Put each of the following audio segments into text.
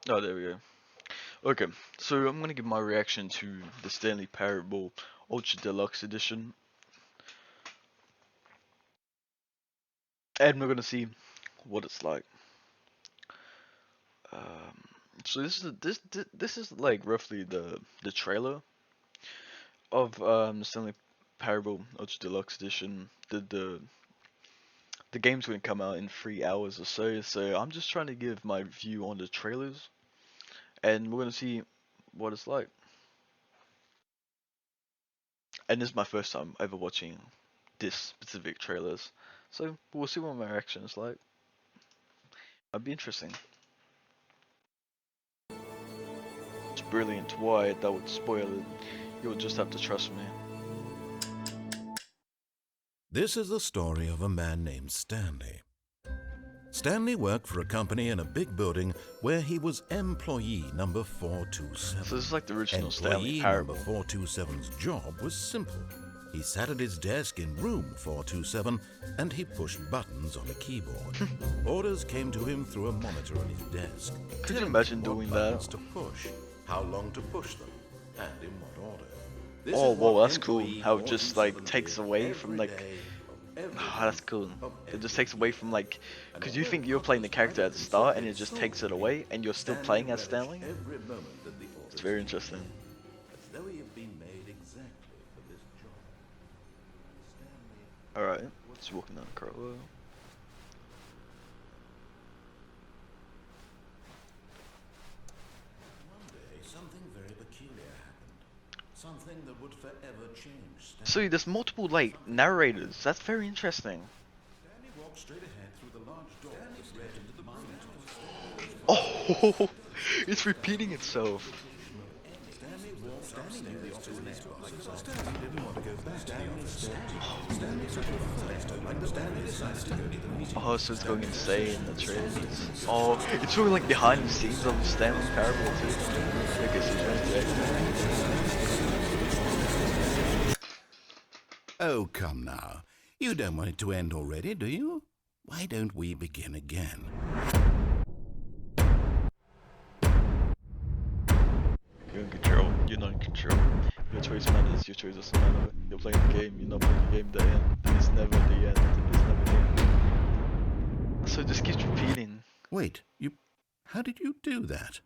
Oh, there we go. Okay, so I'm gonna give my reaction to the Stanley Parable Ultra Deluxe Edition, and we're gonna see what it's like. Um, so this is like roughly the trailer of the Stanley Parable Ultra Deluxe Edition. The game's gonna come out in 3 hours or so, so I'm just trying to give my view on the trailers, and we're gonna see what it's like. And this is my first time ever watching this specific trailers, so we'll see what my reaction is like. That'd be interesting. It's brilliant. Why that would spoil it? You'll just have to trust me. This is the story of a man named Stanley. Stanley worked for a company in a big building where he was employee number 427. So this is like the original Employee Stanley Parable. number 427's job was simple. He sat at his desk in room 427 and he pushed buttons on a keyboard. Orders came to him through a monitor on his desk. Could you telling imagine him what doing buttons that? to push, how long to push them, and in what order. This Oh, is whoa, what that's cool. employee How it just like 427 takes did away from every like. day of every Ah, that's day cool. of It just every takes away from like, and because you although think you're playing the Fox was character right at the in start, saying and it it's just so takes it easy, away, and you're still Stanley playing as relished Stanley. every moment that the orders It's very came, interesting. as though he had been made exactly for this job. Stanley All right, just walking down the corridor. One day, something very peculiar happened. Something that would forever change Stanley. So there's multiple like narrators. That's very interesting. Stanley walked straight ahead through the large door that led into the mine. Oh, it's repeating itself. Stanley walked upstairs to his boss. Stanley didn't want to go back to the office. Stanley decided to go to the meeting. Oh, so it's going insane. That's right. Oh, it's sort of like behind the scenes of Stanley Parable too. I guess he's right there. Oh, come now. You don't want it to end already, do you? Why don't we begin again? You're in control. You're not in control. Your choice matters. Your choice doesn't matter. You're playing the game. You're not playing the game. The end. It's never the end. It's never the end. So it just keeps repeating. Wait, how did you do that?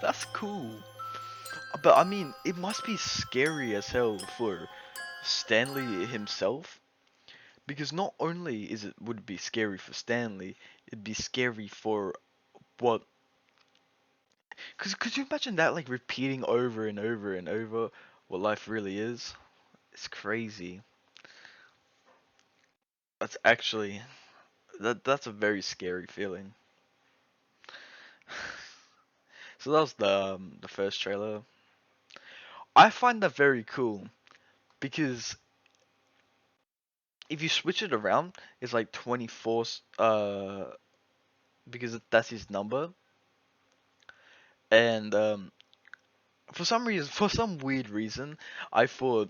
That's cool. But I mean, it must be scary as hell for Stanley himself. Because not only would it be scary for Stanley, it'd be scary for what. Cause could you imagine that like repeating over and over and over what life really is? It's crazy. That's actually that's a very scary feeling. So that was the first trailer. I find that very cool because if you switch it around, it's like 24 because that's his number, and for some reason, for some weird reason, I thought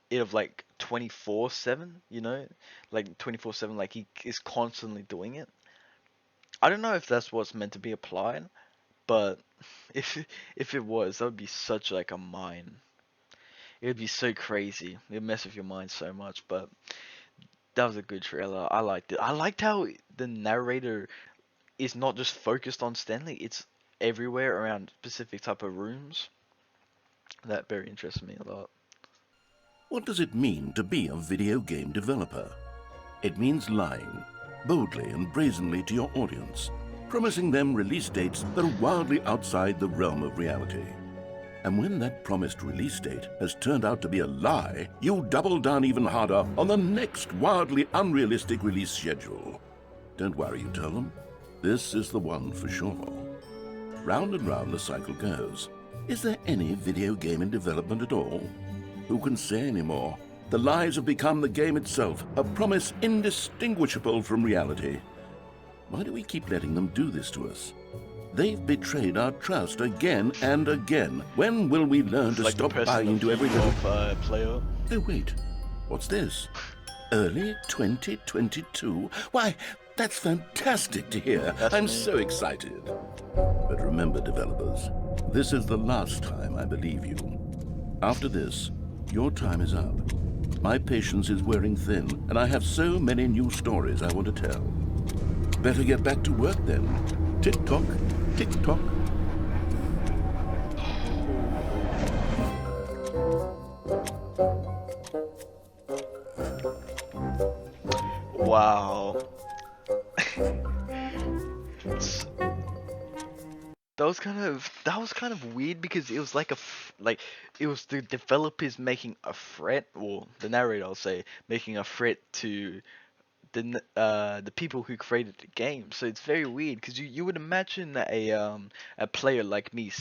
it of like 24/7, you know, like 24/7, like he is constantly doing it. I don't know if that's what's meant to be applied, but if it was, that would be such like a mind. It would be so crazy. It'd mess with your mind so much. But that was a good trailer. I liked it. I liked how the narrator is not just focused on Stanley. It's everywhere around specific type of rooms. That very interests me a lot. What does it mean to be a video game developer? It means lying, boldly and brazenly to your audience, promising them release dates that are wildly outside the realm of reality. And when that promised release date has turned out to be a lie, you double down even harder on the next wildly unrealistic release schedule. Don't worry, you tell them. This is the one for sure. Round and round the cycle goes. Is there any video game in development at all? Who can say anymore? The lies have become the game itself, a promise indistinguishable from reality. Why do we keep letting them do this to us? They've betrayed our trust again and again. When will we learn It's to like stop the buying into every little... player. Oh, wait. What's this? Early 2022? Why, That's fantastic to hear. That's I'm me. so excited. But remember, developers, this is the last time I believe you. After this, your time is up. My patience is wearing thin, and I have so many new stories I want to tell. Better get back to work then. Tick-tock, tick-tock. Wow. S- that was kind of weird because it was like like it was the developers making a threat, or the narrator, I'll say, making a threat to the people who created the game. So it's very weird because you would imagine that a player like me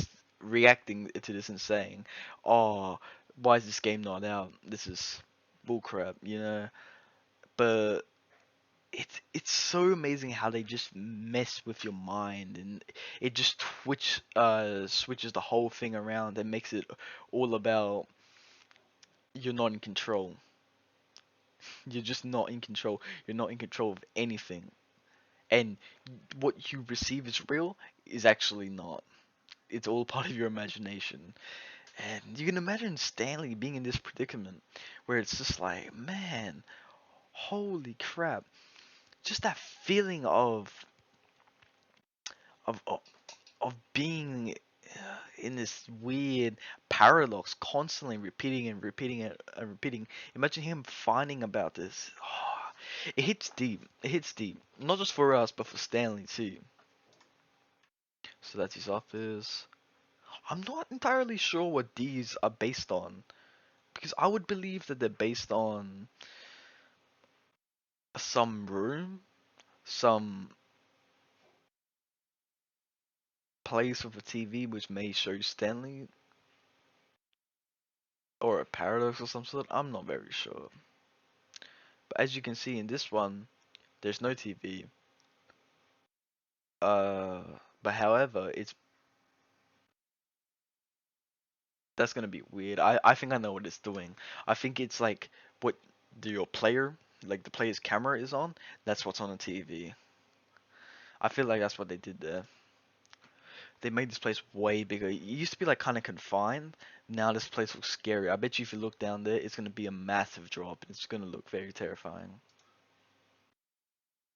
reacting to this and saying, "Oh, why is this game not out? This is bullcrap," you know. But it's so amazing how they just mess with your mind, and it just switches the whole thing around and makes it all about you're not in control. You're just not in control. You're not in control of anything. And what you receive as real is actually not. It's all part of your imagination. And you can imagine Stanley being in this predicament where it's just like, man, holy crap. Just that feeling of of, of being in this weird paradox, constantly repeating and repeating it and repeating. Imagine him finding about this. Oh, it hits deep. It hits deep. Not just for us, but for Stanley too. So that's his office. I'm not entirely sure what these are based on, because I would believe that they're based on some room, some place with a TV which may show Stanley, or a paradox or some sort. I'm not very sure. But as you can see in this one, there's no TV. Uh, but however, it's that's gonna be weird. I think I know what it's doing. I think it's like what your player, like the player's camera is on. That's what's on the TV. I feel like that's what they did there. They made this place way bigger. It used to be like kind of confined. Now this place looks scary. I bet you if you look down there, it's gonna be a massive drop. It's gonna look very terrifying.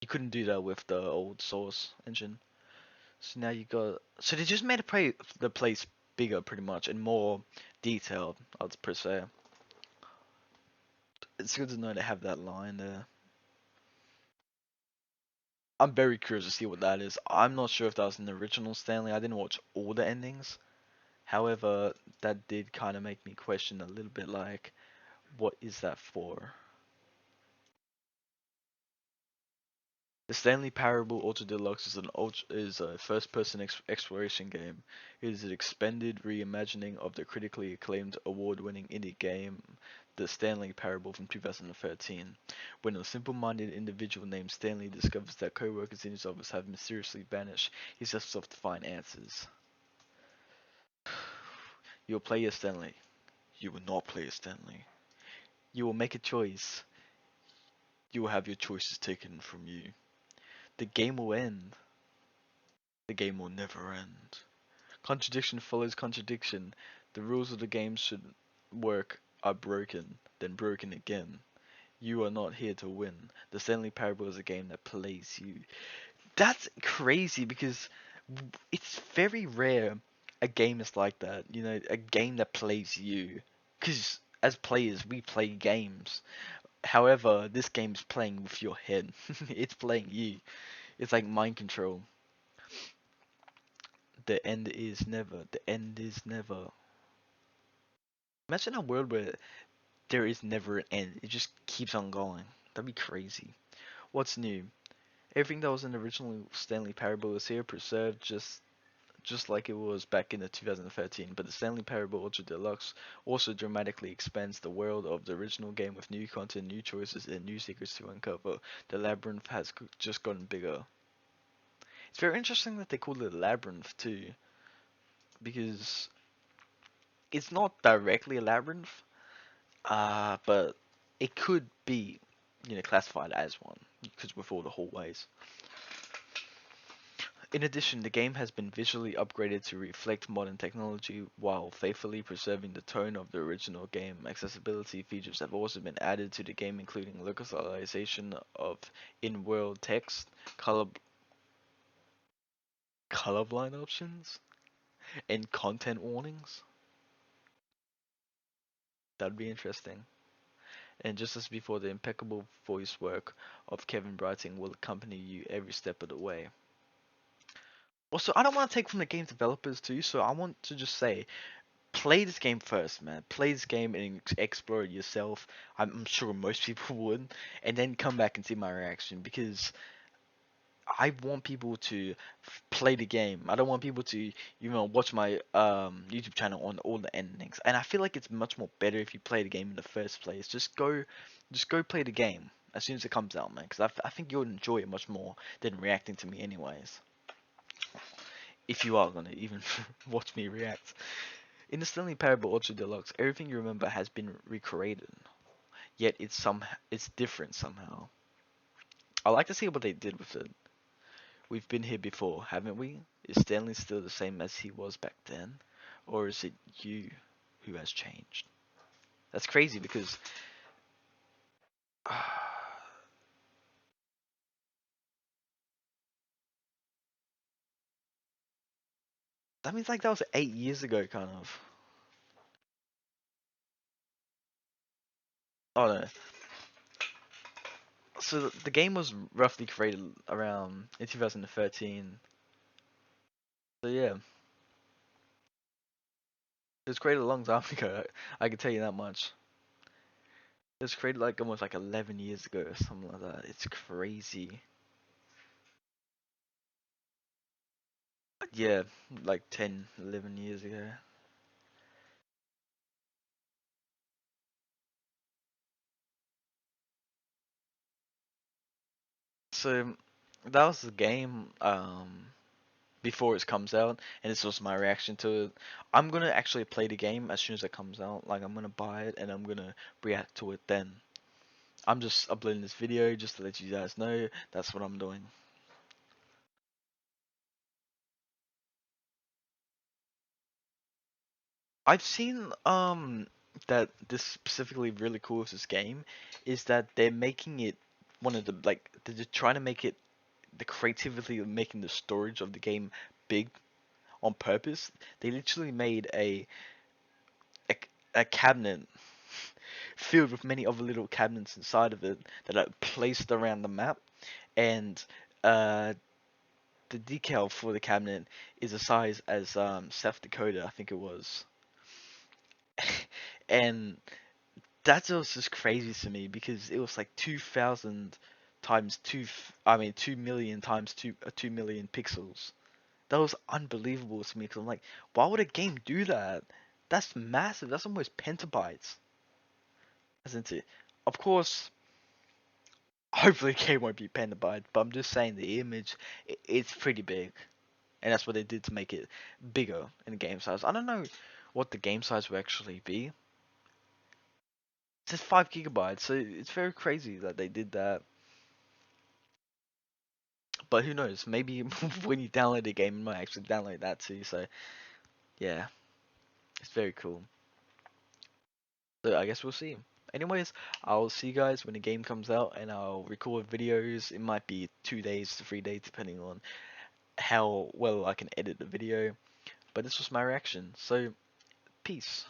You couldn't do that with the old Source engine. So now you got. So they just made the place bigger, pretty much, and more detailed. I'd per se. It's good to know they have that line there. I'm very curious to see what that is. I'm not sure if that was an original Stanley. I didn't watch all the endings. However, that did kind of make me question a little bit, like, what is that for? The Stanley Parable Ultra Deluxe is a first-person exploration game. It is an expanded reimagining of the critically acclaimed award-winning indie game, The Stanley Parable from 2013. When a simple-minded individual named Stanley discovers that co-workers in his office have mysteriously vanished, he sets off to find answers. You'll play as Stanley. You will not play as Stanley. You will make a choice. You will have your choices taken from you. The game will end. The game will never end. Contradiction follows contradiction. The rules of the game should work are broken, then broken again. You are not here to win. The Stanley Parable is a game that plays you. That's crazy because it's very rare a game is like that. You know, a game that plays you. Because as players, we play games. However, this game's playing with your head. It's playing you. It's like mind control. The end is never. The end is never. Imagine a world where there is never an end. It just keeps on going. That'd be crazy. What's new? Everything that was in the original Stanley Parable is here, preserved just like it was back in the 2013. But the Stanley Parable Ultra Deluxe also dramatically expands the world of the original game with new content, new choices, and new secrets to uncover. The labyrinth has just gotten bigger. It's very interesting that they call it a labyrinth too, because it's not directly a labyrinth, but it could be. classified as one because with all the hallways. In addition, the game has been visually upgraded to reflect modern technology while faithfully preserving the tone of the original game. Accessibility features have also been added to the game, including localization of in-world text, colorblind options, and content warnings. That'd be interesting. And just as before, the impeccable voice work of Kevin Brighting will accompany you every step of the way. Also, I don't want to take from the game developers too, so I want to just say, play this game first, man. Play this game and explore it yourself. I'm sure most people would, and then come back and see my reaction because I want people to play the game. I don't want people to, watch my YouTube channel on all the endings. And I feel like it's much more better if you play the game in the first place. Just go play the game as soon as it comes out, man. Because I think you'll enjoy it much more than reacting to me, anyways. If you are gonna even watch me react. In the Stanley Parable Ultra Deluxe, everything you remember has been recreated, yet it's different somehow. I like to see what they did with it. We've been here before, haven't we? Is Stanley still the same as he was back then? Or is it you who has changed? That's crazy because that means like that was 8 years ago, kind of. Oh no. So the game was roughly created around in 2013. So yeah, it was created a long time ago. I can tell you that much. It was created like almost like 11 years ago or something like that. It's crazy. Yeah, like 10, 11 years ago. So that was the game before it comes out, and this was my reaction to it. I'm gonna actually play the game as soon as it comes out. Like I'm gonna buy it and I'm gonna react to it then. I'm just uploading this video just to let you guys know that's what I'm doing. I've seen that this specifically really cool with this game is that they're making it one of the like they're just trying to make it the creativity of making the storage of the game big on purpose. They literally made a, a cabinet filled with many other little cabinets inside of it that are placed around the map, and uh, the decal for the cabinet is the size as South Dakota, I think it was. And that was just crazy to me because it was like 2,000 times I mean 2 million times 2 million pixels. That was unbelievable to me because I'm like, why would a game do that? That's massive. That's almost petabytes, isn't it? Of course, hopefully the game won't be petabytes, but I'm just saying the image, it's pretty big, and that's what they did to make it bigger in the game size. I don't know what the game size will actually be. It says 5 GB, so it's very crazy that they did that. But who knows? Maybe when you download the game, you might actually download that too. So yeah, it's very cool. So I guess we'll see. Anyways, I'll see you guys when the game comes out, and I'll record videos. It might be 2 days to 3 days, depending on how well I can edit the video. But this was my reaction. So peace.